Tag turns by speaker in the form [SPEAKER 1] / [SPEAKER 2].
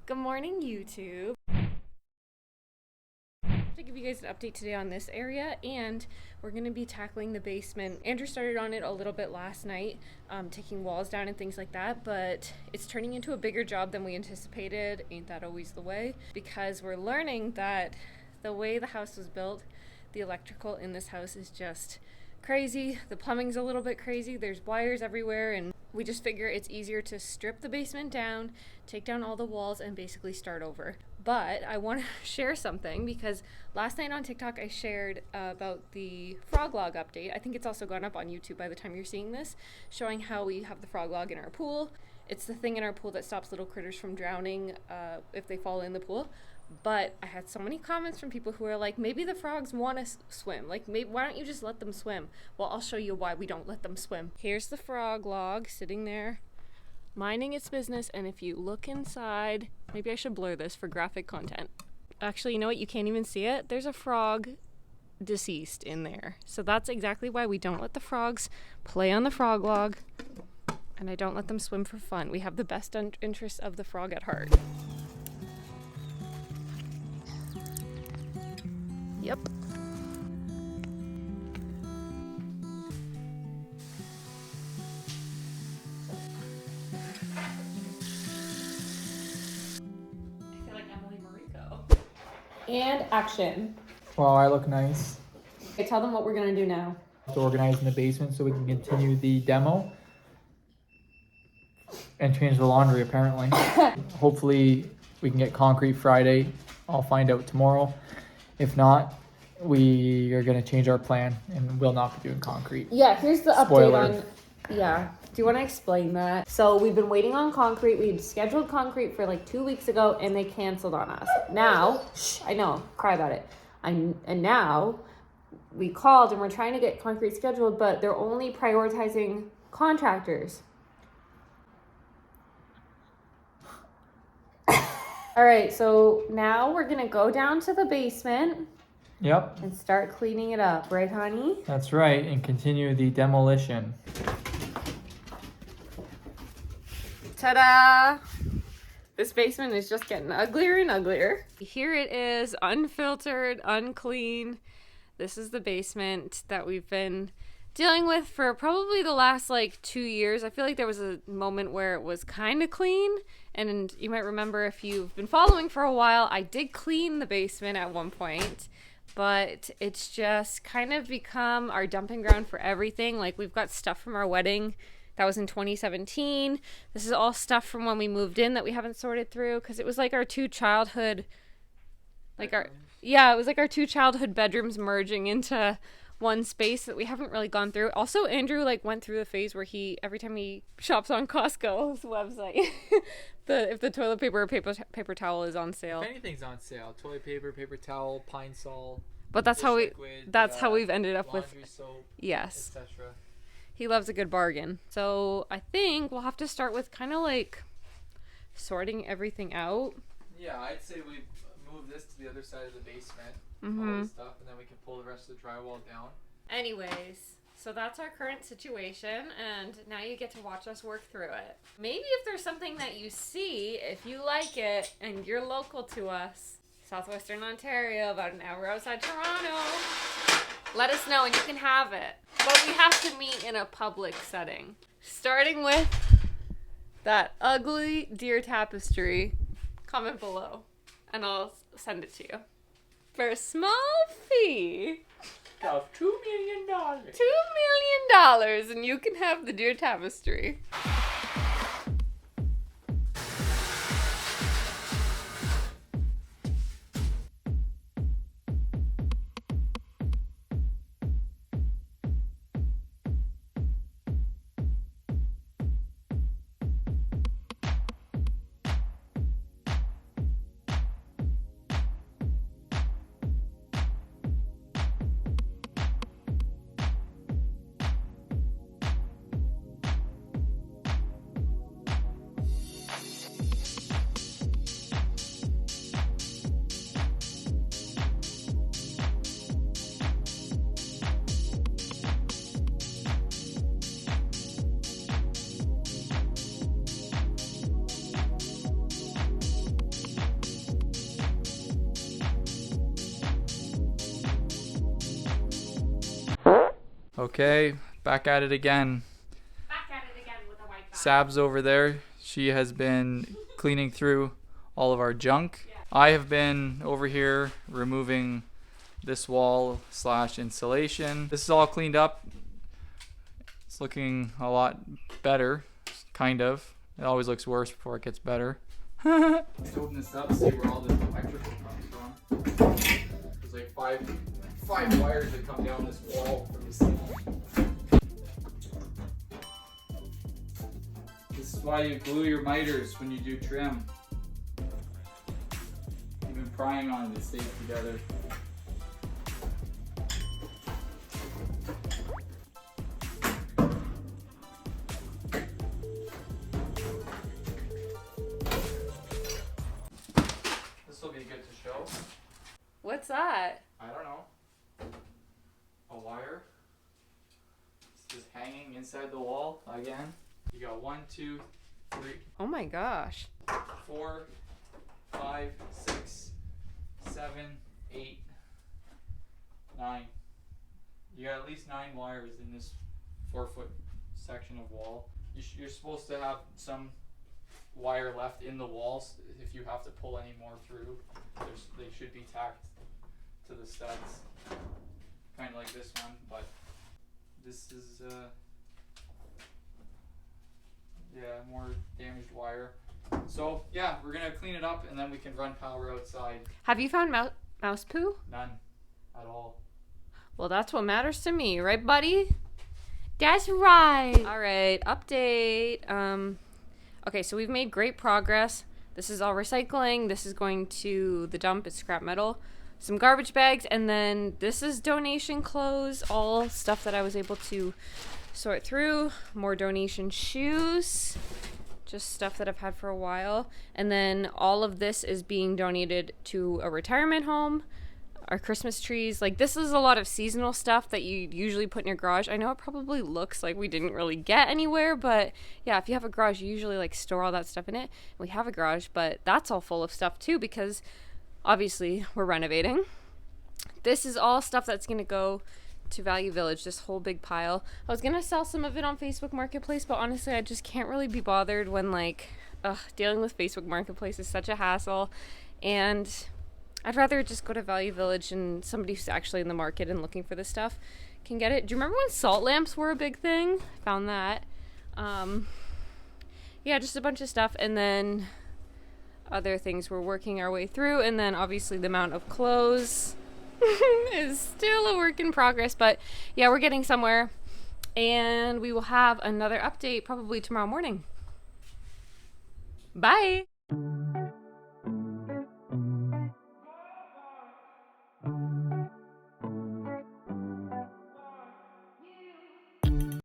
[SPEAKER 1] Good morning, YouTube. To give you guys an update today on this area, and we're going to be tackling the basement. Andrew started on it a little bit last night, taking walls down and things like that, but it's turning into a bigger job than we anticipated. Ain't that always the way? Because we're learning that the way the house was built, the electrical in this house is just crazy. The plumbing's a little bit crazy. There's wires everywhere, and we just figure it's easier to strip the basement down, take down all the walls, and basically start over. But I want to share something because last night on TikTok I shared about the frog log update. I think it's also gone up on YouTube by the time you're seeing this, showing how we have the frog log in our pool. It's the thing in our pool that stops little critters from drowning if they fall in the pool. But I had so many comments from people who are like, maybe the frogs want to swim. Like, maybe, why don't you just let them swim? Well, I'll show you why we don't let them swim. Here's the frog log sitting there, minding its business. And if you look inside, maybe I should blur this for graphic content. Actually, you know what? You can't even see it. There's a frog deceased in there. So that's exactly why we don't let the frogs play on the frog log. And I don't let them swim for fun. We have the best interests of the frog at heart. Yep. I feel like Emily Mariko. And action.
[SPEAKER 2] Wow, I look nice.
[SPEAKER 1] Okay, tell them what we're gonna do now.
[SPEAKER 2] To organize in the basement so we can continue the demo and change the laundry apparently. Hopefully we can get concrete Friday. I'll find out tomorrow. If not, we are going to change our plan and will not be doing concrete.
[SPEAKER 1] Yeah, here's the
[SPEAKER 2] Spoiler.
[SPEAKER 1] update on, yeah. Do you want to explain that? So we've been waiting on concrete. We'd scheduled concrete for like 2 weeks ago and they canceled on us. Now, I know, cry about it. And now we called and we're trying to get concrete scheduled, but they're only prioritizing contractors. All right, so now we're gonna go down to the basement
[SPEAKER 2] Yep,
[SPEAKER 1] and start cleaning it up, right, honey?
[SPEAKER 2] that's right, and continue the demolition.
[SPEAKER 1] Ta-da! This basement is just getting uglier and uglier. Here it is, unfiltered, unclean. This is the basement that we've been dealing with for probably the last like 2 years. I feel like there was a moment where it was kind of clean, and you might remember if you've been following for a while, I did clean the basement at one point, but it's just kind of become our dumping ground for everything. Like, we've got stuff from our wedding that was in 2017. This is all stuff from when we moved in that we haven't sorted through, because it was like our two childhood, it was like our two childhood bedrooms merging into one space that we haven't really gone through. Also, Andrew like went through the phase where every time he shops on Costco's website, if the toilet paper or paper towel is on sale.
[SPEAKER 2] If anything's on sale, toilet paper, paper towel, Pine Sol.
[SPEAKER 1] But that's how we've ended up with
[SPEAKER 2] soap,
[SPEAKER 1] yes.
[SPEAKER 2] etc.
[SPEAKER 1] He loves a good bargain. So I think we'll have to start with kind of like sorting everything out.
[SPEAKER 2] Yeah, I'd say we move this to the other side of the basement,
[SPEAKER 1] Mm-hmm.
[SPEAKER 2] all this stuff, and then we can pull the rest of the drywall down.
[SPEAKER 1] Anyways, so that's our current situation, and now you get to watch us work through it. Maybe if there's something that you see, if you like it, and you're local to us, Southwestern Ontario, about an hour outside Toronto, let us know and you can have it. But we have to meet in a public setting. Starting with that ugly deer tapestry. Comment below, and I'll send it to you. For a small fee
[SPEAKER 2] Of $2 million.
[SPEAKER 1] $2 million, and you can have the deer tapestry.
[SPEAKER 3] Okay, back at it again.
[SPEAKER 1] Back at it again with the Wi-Fi.
[SPEAKER 3] Sab's over there. She has been cleaning through all of our junk.
[SPEAKER 1] Yeah.
[SPEAKER 3] I have been over here removing this wall / insulation. This is all cleaned up. It's looking a lot better, kind of. It always looks worse before it gets better. Let's open this up, see where all this electrical comes from. There's like five wires that come down this wall from the ceiling. This is why you glue your miters when you do trim. You've been prying on it to stay together. This will be good to show.
[SPEAKER 1] What's that?
[SPEAKER 3] I don't know. A wire. It's just hanging inside the wall again. You got 1, 2, 3,
[SPEAKER 1] Oh my gosh.
[SPEAKER 3] 4, 5, 6, 7, 8, 9. You got at least 9 wires in this 4-foot section of wall. You're supposed to have some wire left in the walls if you have to pull any more through. They should be tacked to the studs, kind of like this one, but this is more damaged wire. So yeah, we're gonna clean it up and then we can run power outside.
[SPEAKER 1] Have you found mouse poo?
[SPEAKER 3] None at all.
[SPEAKER 1] Well, that's what matters to me, right, buddy? That's right. All right, update. Okay, so we've made great progress. This is all recycling. This is going to the dump. It's scrap metal. Some garbage bags, and then this is donation clothes, all stuff that I was able to sort through. More donation shoes, just stuff that I've had for a while. And then all of this is being donated to a retirement home. Our Christmas trees, like this is a lot of seasonal stuff that you usually put in your garage. I know it probably looks like we didn't really get anywhere, but yeah, if you have a garage, you usually like store all that stuff in it. We have a garage, but that's all full of stuff too because obviously we're renovating. This is all stuff that's gonna go to Value Village, this whole big pile. I was gonna sell some of it on Facebook Marketplace, but honestly I just can't really be bothered when dealing with Facebook Marketplace is such a hassle, and I'd rather just go to Value Village and somebody who's actually in the market and looking for this stuff can get it. Do you remember when salt lamps were a big thing? I found that. Yeah, just a bunch of stuff, and then other things we're working our way through, and then obviously the amount of clothes is still a work in progress, but yeah, we're getting somewhere, and we will have another update probably tomorrow morning. Bye!